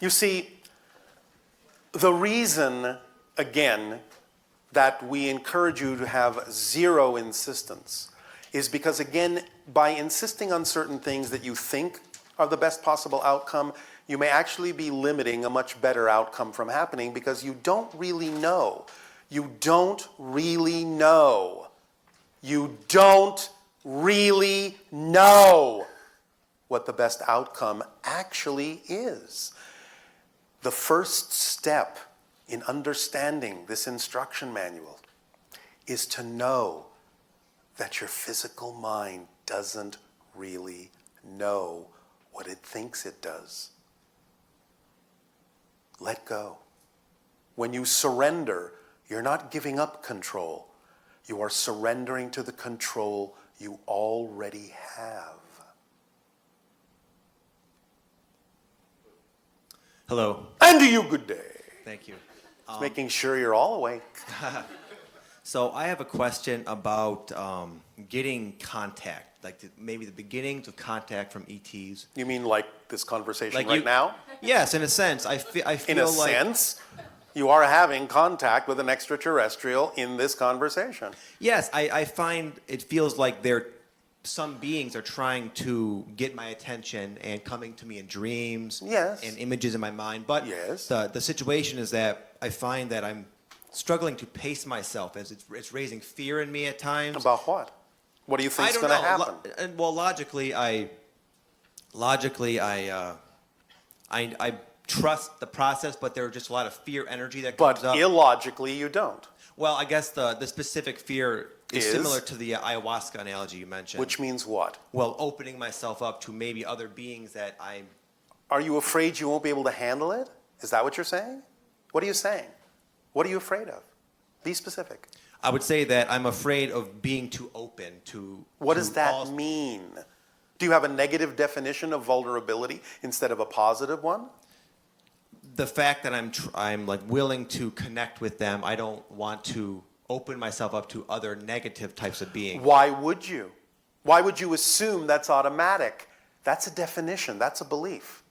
You see, the reason, again, that we encourage you to have zero insistence is because, again, by insisting on certain things that you think are the best possible outcome, you may actually be limiting a much better outcome from happening because you don't really know. You don't really know. You don't really know what the best outcome actually is. The first step in understanding this instruction manual is to know that your physical mind doesn't really know what it thinks it does. Let go. When you surrender, you're not giving up control. You are surrendering to the control you already have. Hello. And to you, good day. Thank you. Just making sure you're all awake. So I have a question about getting contact, like maybe the beginnings of contact from ETs. You mean like this conversation Like right now? Yes, in a sense. I feel In a like sense, you are having contact with an extraterrestrial in this conversation. Yes, I find it feels like some beings are trying to get my attention and coming to me in dreams and images in my mind. But the situation is that I find that I'm struggling to pace myself as it's raising fear in me at times. About what? What do you think is going to happen? Well, logically, I trust the process, but there are just a lot of fear energy that comes up. But illogically, you don't. Well, I guess the specific fear is similar to the ayahuasca analogy you mentioned. Which means what? Well, opening myself up to maybe other beings that I'm... Are you afraid you won't be able to handle it? Is that what you're saying? What are you saying? What are you afraid of? Be specific. I would say that I'm afraid of being too open to... What does that mean? Do you have a negative definition of vulnerability instead of a positive one? The fact that I'm like willing to connect with them, I don't want to open myself up to other negative types of beings. Why would you? Why would you assume that's automatic? That's a definition. That's a belief.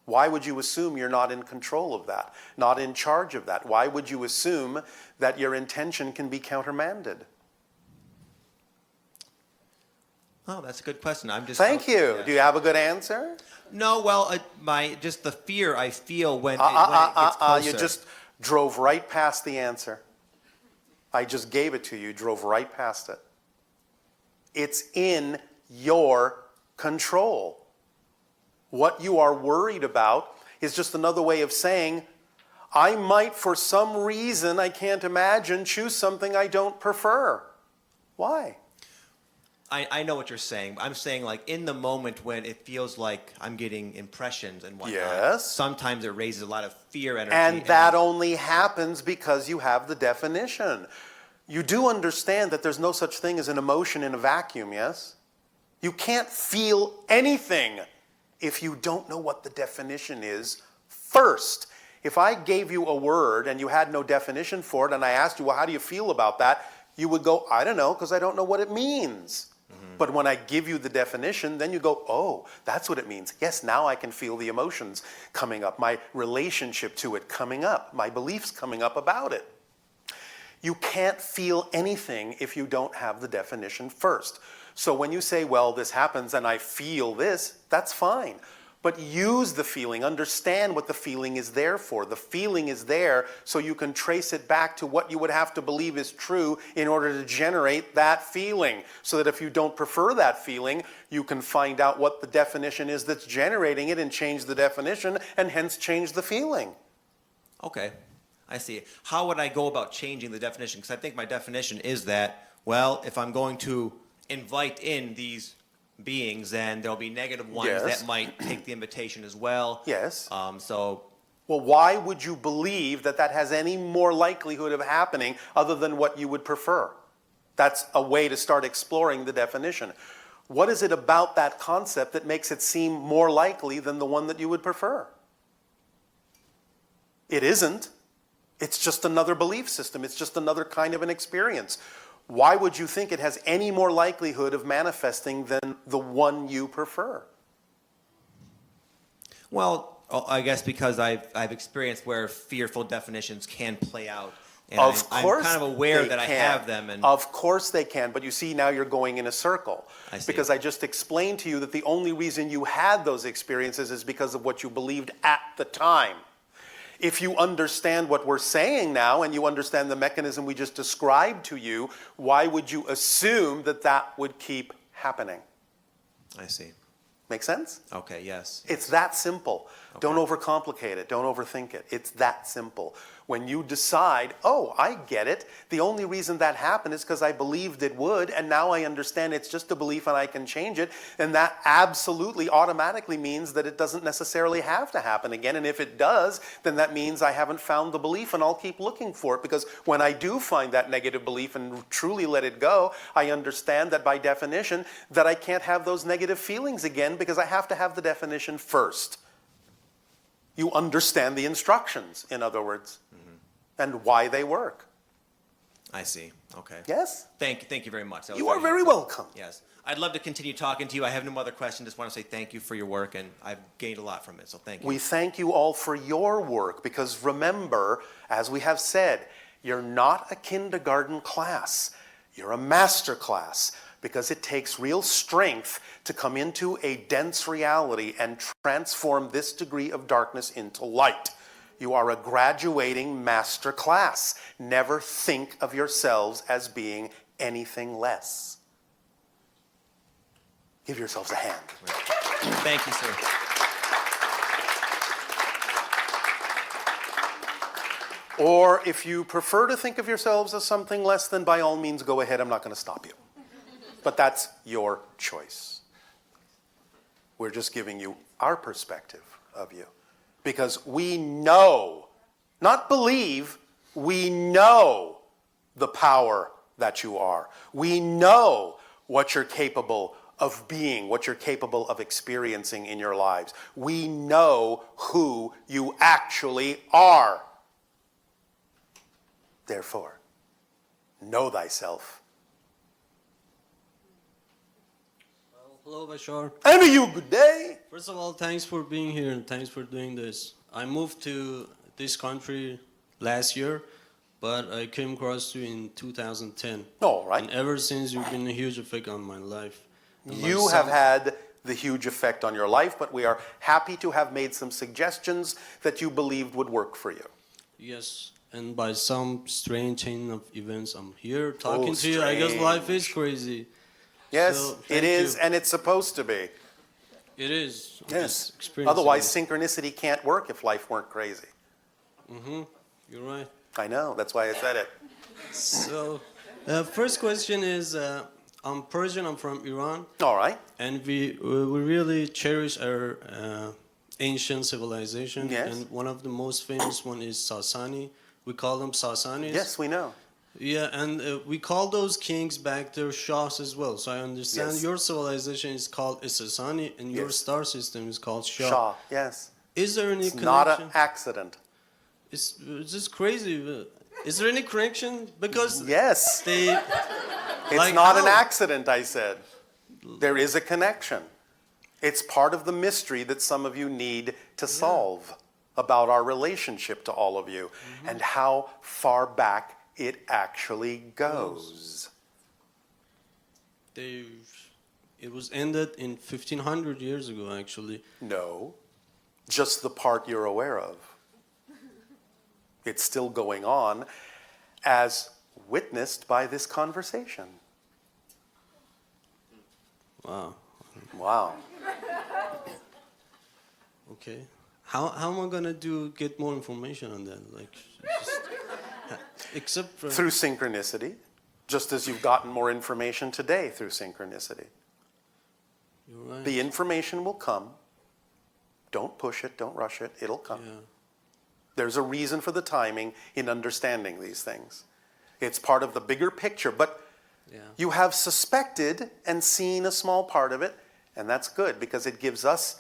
Why would you assume you're not in control of that, not in charge of that? Why would you assume that your intention can be countermanded? Oh, that's a good question. Thank you. Yes. Do you have a good answer? No, well, just the fear I feel when it gets closer. You just drove right past the answer. I just gave it to you, drove right past it. It's in your control. What you are worried about is just another way of saying, I might, for some reason I can't imagine, choose something I don't prefer. Why? I know what you're saying. I'm saying, like, in the moment when it feels like I'm getting impressions and whatnot, sometimes it raises a lot of fear energy. And that only happens because you have the definition. You do understand that there's no such thing as an emotion in a vacuum, yes? You can't feel anything if you don't know what the definition is first. If I gave you a word and you had no definition for it and I asked you, well, how do you feel about that? You would go, I don't know, because I don't know what it means. But when I give you the definition, then you go, oh, that's what it means. Yes, now I can feel the emotions coming up, my relationship to it coming up, my beliefs coming up about it. You can't feel anything if you don't have the definition first. So when you say, well, this happens and I feel this, that's fine. But use the feeling, understand what the feeling is there for. The feeling is there so you can trace it back to what you would have to believe is true in order to generate that feeling. So that if you don't prefer that feeling, you can find out what the definition is that's generating it and change the definition and hence change the feeling. Okay, I see. How would I go about changing the definition? Because I think my definition is that, well, if I'm going to invite in these beings, then there'll be negative ones that might take the invitation as well. Yes. Well, why would you believe that that has any more likelihood of happening other than what you would prefer? That's a way to start exploring the definition. What is it about that concept that makes it seem more likely than the one that you would prefer? It isn't. It's just another belief system. It's just another kind of an experience. Why would you think it has any more likelihood of manifesting than the one you prefer? Well, I guess because I've experienced where fearful definitions can play out. And Of course I'm kind of aware they that I can. have them. And Of course they can, but you see now you're going in a circle. I see. Because I just explained to you that the only reason you had those experiences is because of what you believed at the time. If you understand what we're saying now and you understand the mechanism we just described to you, why would you assume that that would keep happening? I see. Make sense? Okay, yes. It's that simple. Okay. Don't overcomplicate it. Don't overthink it. It's that simple. When you decide, oh, I get it. The only reason that happened is because I believed it would, and now I understand it's just a belief and I can change it. And that absolutely automatically means that it doesn't necessarily have to happen again. And if it does, then that means I haven't found the belief and I'll keep looking for it. Because when I do find that negative belief and truly let it go, I understand that by definition that I can't have those negative feelings again because I have to have the definition first. You understand the instructions, in other words, and why they work. I see. Okay. Yes? Thank you very much. That was You are very helpful. welcome. Yes. I'd love to continue talking to you. I have no other questions. Just want to say thank you for your work, and I've gained a lot from it, so thank you. We thank you all for your work because remember, as we have said, you're not a kindergarten class. You're a master class because it takes real strength to come into a dense reality and transform this degree of darkness into light. You are a graduating master class. Never think of yourselves as being anything less. Give yourselves a hand. Thank you, sir. Or if you prefer to think of yourselves as something less, then by all means go ahead. I'm not going to stop you. But that's your choice. We're just giving you our perspective of you. Because we know, not believe, we know the power that you are. We know what you're capable of being, what you're capable of experiencing in your lives. We know who you actually are. Therefore, know thyself. Hello, Bashar. And to you, good day. First of all, thanks for being here and thanks for doing this. I moved to this country last year, but I came across you in 2010. All right. And ever since, you've been a huge effect on my life. And You have had the huge effect on your life, but we are happy to have made some suggestions that you believed would work for you. Yes, and by some strange chain of events, I'm here talking to you. strange. I guess life is crazy. Yes, So, it thank is, you. and it's supposed to be. It is. I'm Yes. just experiencing Otherwise, it. synchronicity can't work if life weren't crazy. You're right. I know, that's why I said it. So, first question is, I'm Persian, I'm from Iran. All right. And we really cherish our ancient civilization. Yes. And one of the most famous one is Sasani. We call them Sasanis. Yes, we know. Yeah, and we call those kings back their shahs as well. So I understand Yes. your civilization is called Sasani and your Yes. star system is called Shah. Shah, yes. Is there any It's not connection? an accident. It's just crazy. Is there any connection? Because Yes. they... It's Like not an how? accident, I said. There is a connection. It's part of the mystery that some of you need to solve about our relationship to all of you and how far back it actually goes. It was ended in 1500 years ago, actually. No, just the part you're aware of. It's still going on as witnessed by this conversation. Wow. Wow. Okay. How am I gonna get more information on that? Like, just, except for Through synchronicity, just as you've gotten more information today through synchronicity. you're right. The information will come. Don't push it, don't rush it, it'll come. Yeah. There's a reason for the timing in understanding these things. It's part of the bigger picture, but Yeah. you have suspected and seen a small part of it, and that's good because it gives us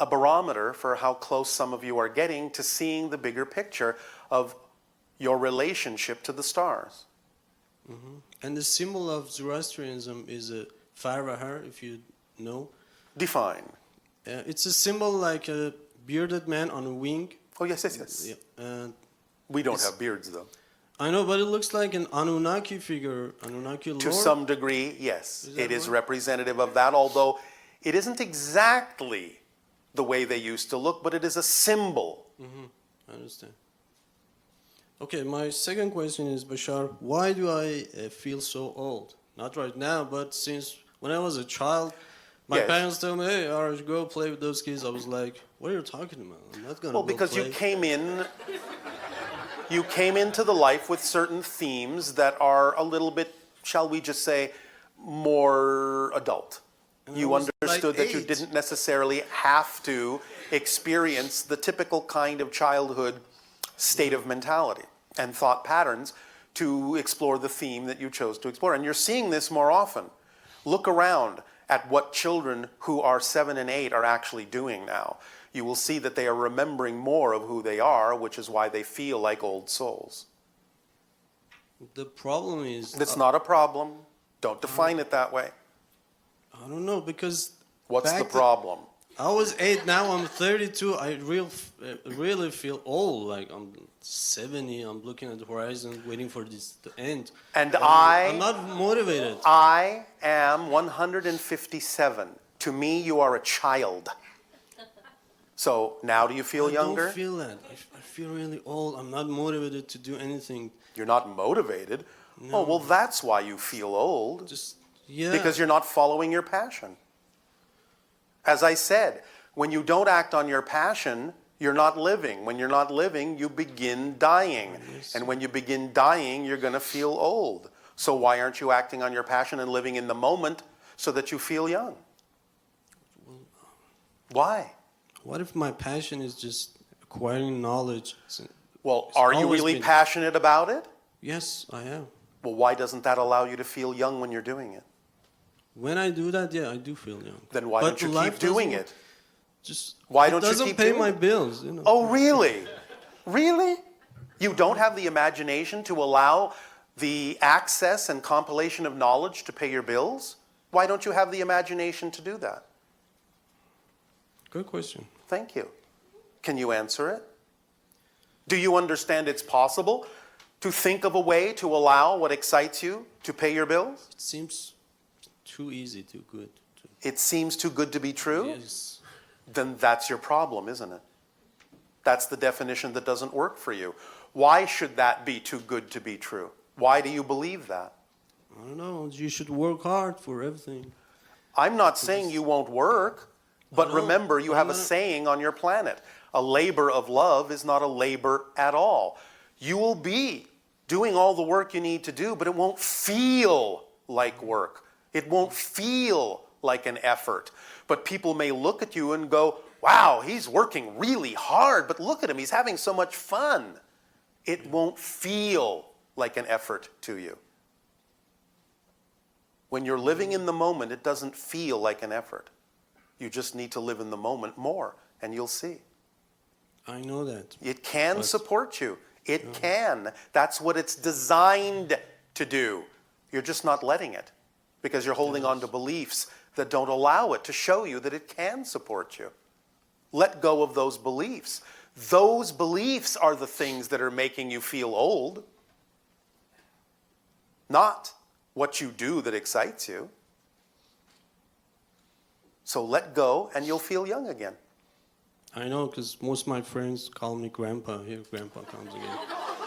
a barometer for how close some of you are getting to seeing the bigger picture of your relationship to the stars. And the symbol of Zoroastrianism is a Farvahar, if you know. Define. It's a symbol like a bearded man on a wing. Oh, yes, yes, yes. Yeah. We don't have beards, though. I know, but it looks like an Anunnaki figure, Anunnaki lord. To some degree, yes. It is right? representative of that, although it isn't exactly the way they used to look, but it is a symbol. I understand. Okay, my second question is, Bashar, why do I feel so old? Not right now, but since when I was a child, my parents told me, hey, Arash, go play with those kids. I was like, what are you talking about? I'm not going to Well, because play. you came into the life with certain themes that are a little bit, shall we just say, more adult. You understood that you didn't necessarily have to experience the typical kind of childhood state of mentality and thought patterns to explore the theme that you chose to explore. And you're seeing this more often. Look around at what children who are 7 and 8 are actually doing now. You will see that they are remembering more of who they are, which is why they feel like old souls. The problem is... That's not a problem. Don't define it that way. I don't know, because... What's the problem? I was 8, now I'm 32. I really feel old. Like I'm 70. I'm looking at the horizon, waiting for this to end. And I'm not motivated. I am 157. To me, you are a child. So now do you feel younger? I don't feel that. I feel really old. I'm not motivated to do anything. You're not motivated? No. Oh, well, that's why you feel old. Because you're not following your passion. As I said, when you don't act on your passion, you're not living. When you're not living, you begin dying. And when you begin dying, you're going to feel old. So why aren't you acting on your passion and living in the moment so that you feel young? Why? What if my passion is just acquiring knowledge? Well, are you really passionate about it? Yes, I am. Well, why doesn't that allow you to feel young when you're doing it? When I do that, yeah, I do feel young. Then why don't you keep doing it? Why don't you keep doing it? It doesn't pay my bills. You know. Oh, really? Really? You don't have the imagination to allow the access and compilation of knowledge to pay your bills? Why don't you have the imagination to do that? Good question. Thank you. Can you answer it? Do you understand it's possible to think of a way to allow what excites you to pay your bills? It seems too easy, too good. It seems too good to be true? Yes. Then that's your problem, isn't it? That's the definition that doesn't work for you. Why should that be too good to be true? Why do you believe that? I don't know. You should work hard for everything. I'm not saying you won't work, but remember, you have a saying on your planet. A labor of love is not a labor at all. You will be doing all the work you need to do, but it won't feel like work. It won't feel like an effort. But people may look at you and go, wow, he's working really hard, but look at him, he's having so much fun. It won't feel like an effort to you. When you're living in the moment, it doesn't feel like an effort. You just need to live in the moment more, and you'll see. I know that. It can support you. It can. That's what it's designed to do. You're just not letting it because you're holding on to beliefs that don't allow it to show you that it can support you. Let go of those beliefs. Those beliefs are the things that are making you feel old, not what you do that excites you. So let go and you'll feel young again. I know, because most of my friends call me Grandpa. Here, Grandpa comes again.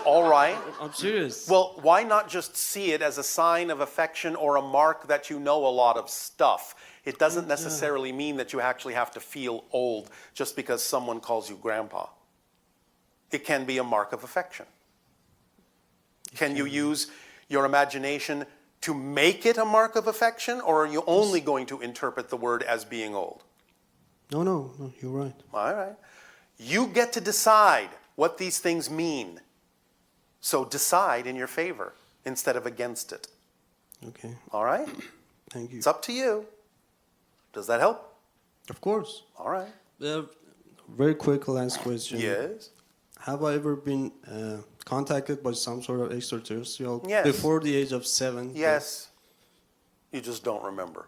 All right. I'm serious. Well, why not just see it as a sign of affection or a mark that you know a lot of stuff? It doesn't necessarily mean that you actually have to feel old just because someone calls you Grandpa. It can be a mark of affection. Can you use your imagination to make it a mark of affection, or are you only going to interpret the word as being old? No, you're right. All right. You get to decide what these things mean. So decide in your favor instead of against it. Okay. All right? Thank you. It's up to you. Does that help? Of course. All right. Very quick last question. Yes. Have I ever been contacted by some sort of extraterrestrial before the age of 7? Yes. You just don't remember.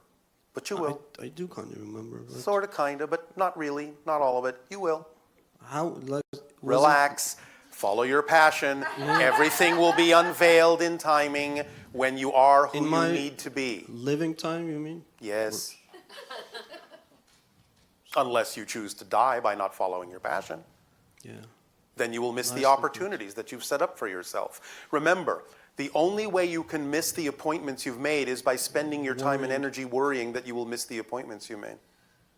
But you will. I do kind of remember. Sort of, kind of, but not really. Not all of it. You will. How, like, Relax. Follow your passion. Everything will be unveiled in timing when you are who you need to be. Living time, you mean? Yes. Unless you choose to die by not following your passion. Yeah. Then you will miss the opportunities that you've set up for yourself. Remember, the only way you can miss the appointments you've made is by spending your time and energy worrying that you will miss the appointments you made.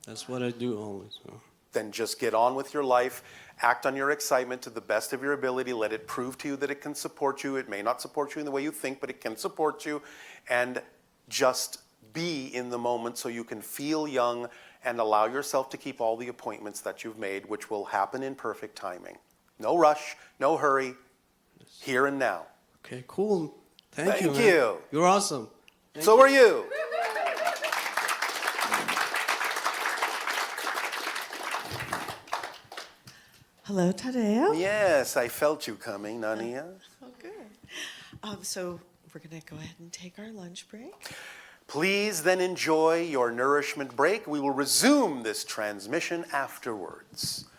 That's what I do always. So. Then just get on with your life, act on your excitement to the best of your ability, let it prove to you that it can support you. It may not support you in the way you think, but it can support you. And just be in the moment so you can feel young and allow yourself to keep all the appointments that you've made, which will happen in perfect timing. No rush, no hurry, here and now. Okay, cool. Thank you. You. You're awesome. So are you. Hello, Tadeo. Yes, I felt you coming, Nania. Oh, good. So we're going to go ahead and take our lunch break. Please then enjoy your nourishment break. We will resume this transmission afterwards.